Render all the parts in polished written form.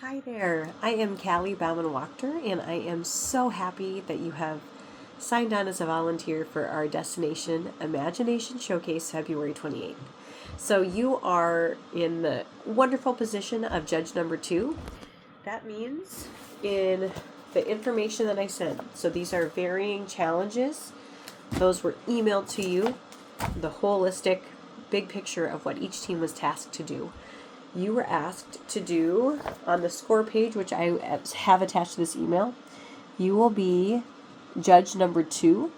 Hi there, I am Callie Bauman-Wachter, and I am so happy that you have signed on as a volunteer for our Destination Imagination Showcase February 28th. So you are in the wonderful position of judge number 2. That means in the information that I sent, so these are varying challenges. Those were emailed to you, the holistic big picture of what each team was tasked to do. You were asked to do on the score page, which I have attached to this email, you will be judge number 2.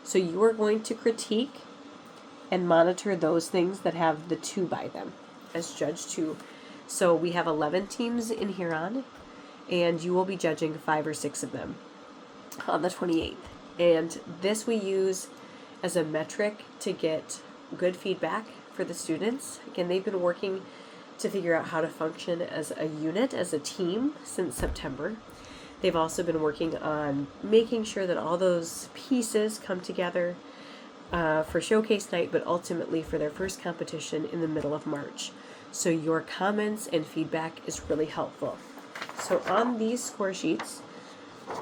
So you are going to critique and monitor those things that have the 2 by them as judge 2. So we have 11 teams in Huron, and you will be judging 5 or 6 of them on the 28th. And this we use as a metric to get good feedback for the students. Again, they've been working to figure out how to function as a unit, as a team, since September. They've also been working on making sure that all those pieces come together for showcase night, but ultimately for their first competition in the middle of March. So your comments and feedback is really helpful. So on these score sheets,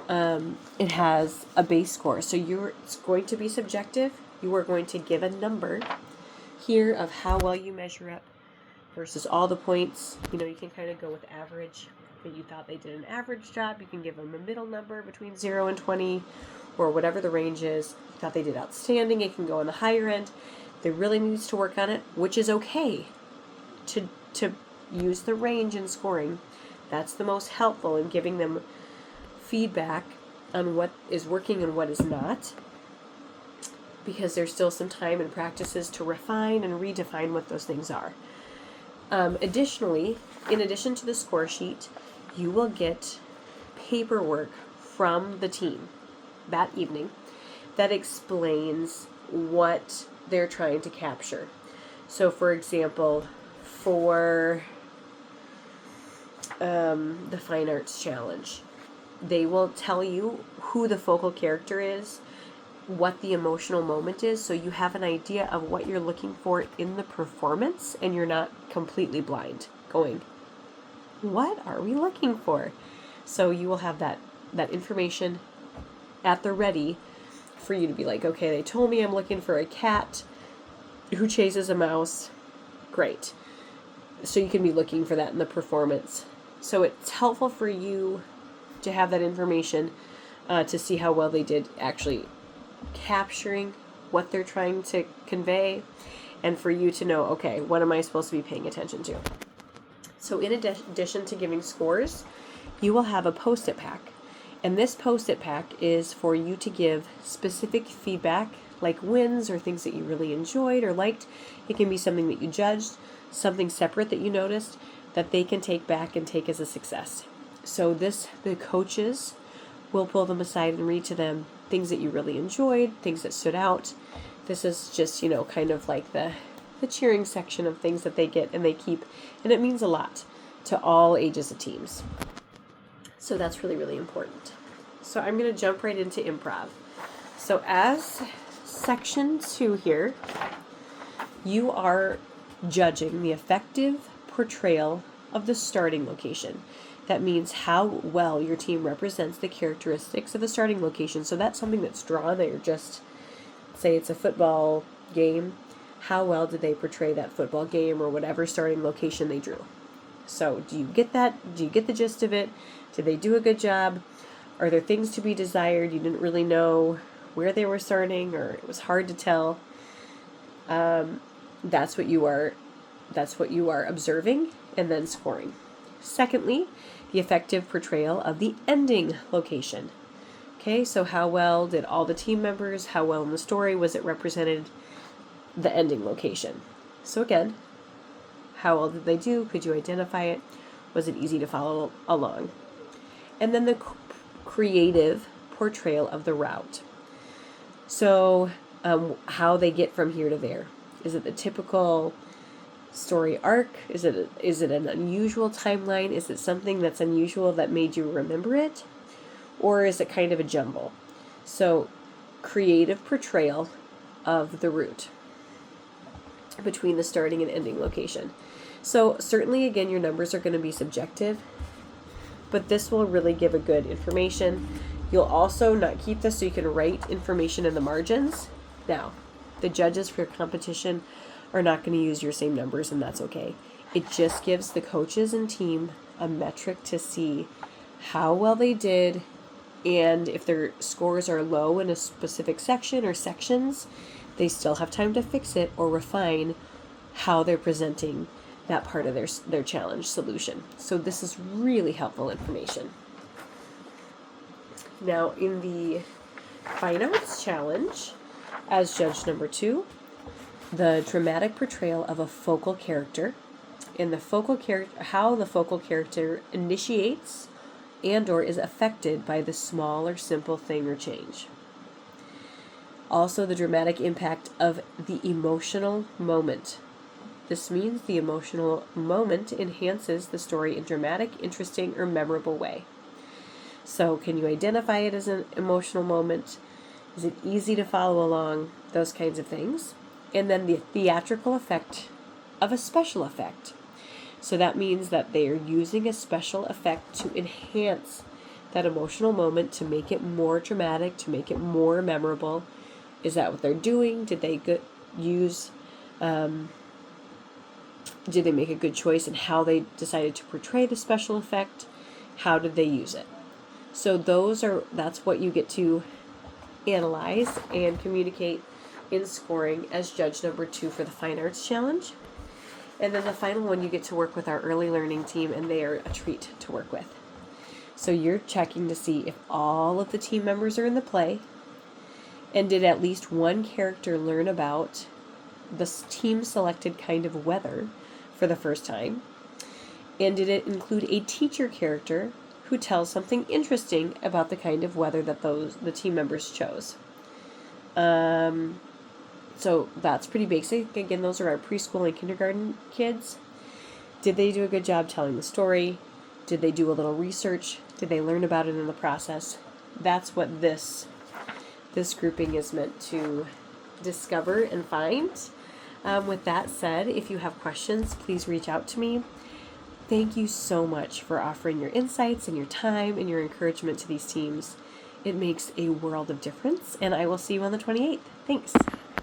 it has a base score. So it's going to be subjective. You are going to give a number here of how well you measure up versus all the points. You can kind of go with average. If you thought they did an average job, you can give them a middle number between 0 and 20, or whatever the range is. If you thought they did outstanding, it can go on the higher end. They really needs to work on it, which is okay to use the range in scoring. That's the most helpful in giving them feedback on what is working and what is not, because there's still some time and practices to refine and redefine what those things are. Additionally, in addition to the score sheet, you will get paperwork from the team that evening that explains what they're trying to capture. So, for example, for the Fine Arts Challenge, they will tell you who the focal character is, what the emotional moment is, so you have an idea of what you're looking for in the performance, and you're not completely blind going, what are we looking for? So you will have that information at the ready for you to be like, okay, they told me I'm looking for a cat who chases a mouse. Great. So you can be looking for that in the performance. So it's helpful for you to have that information to see how well they did actually capturing what they're trying to convey, and for you to know, okay, what am I supposed to be paying attention to? So in addition to giving scores, you will have a post-it pack. And this post-it pack is for you to give specific feedback, like wins or things that you really enjoyed or liked. It can be something that you judged, something separate that you noticed that they can take back and take as a success. So the coaches will pull them aside and read to them things that you really enjoyed, things that stood out. This is just, kind of like the cheering section of things that they get and they keep, and it means a lot to all ages of teams. So that's really, really important. So I'm going to jump right into improv. So as section 2 here, you are judging the effective portrayal of the starting location. That means how well your team represents the characteristics of the starting location. So that's something that's drawn that you're just, say it's a football game. How well did they portray that football game or whatever starting location they drew? So do you get that? Do you get the gist of it? Did they do a good job? Are there things to be desired? You didn't really know where they were starting, or it was hard to tell. That's what you are observing and then scoring. Secondly, the effective portrayal of the ending location. Okay, so how well did all the team members, how well in the story was it represented the ending location? So again, how well did they do? Could you identify it? Was it easy to follow along? And then the creative portrayal of the route. So how they get from here to there. Is it the typical story arc? Is it an unusual timeline? Is it something that's unusual that made you remember it? Or is it kind of a jumble? So creative portrayal of the route between the starting and ending location. So certainly, again, your numbers are going to be subjective. but this will really give a good information. You'll also not keep this so you can write information in the margins. Now, the judges for your competition are not going to use your same numbers, and that's okay. It just gives the coaches and team a metric to see how well they did, and if their scores are low in a specific section or sections, they still have time to fix it or refine how they're presenting that part of their challenge solution. So this is really helpful information. Now, in the Fine Arts Challenge, as judge number 2, the dramatic portrayal of a focal character, and how the focal character initiates and or is affected by the small or simple thing or change. Also, the dramatic impact of the emotional moment. This means the emotional moment enhances the story in dramatic, interesting, or memorable way. So, can you identify it as an emotional moment? Is it easy to follow along? Those kinds of things. And then the theatrical effect of a special effect. So that means that they are using a special effect to enhance that emotional moment, to make it more dramatic, to make it more memorable. Is that what they're doing? Did they did they make a good choice in how they decided to portray the special effect? How did they use it? So that's what you get to analyze and communicate in scoring as judge number 2 for the Fine Arts Challenge. And then the final one, you get to work with our early learning team, and they are a treat to work with. So you're checking to see if all of the team members are in the play, and did at least one character learn about the team selected kind of weather for the first time, and did it include a teacher character who tells something interesting about the kind of weather that the team members chose. So that's pretty basic. Again, those are our preschool and kindergarten kids. Did they do a good job telling the story? Did they do a little research? Did they learn about it in the process? That's what this grouping is meant to discover and find. With that said, if you have questions, please reach out to me. Thank you so much for offering your insights and your time and your encouragement to these teams. It makes a world of difference, and I will see you on the 28th. Thanks.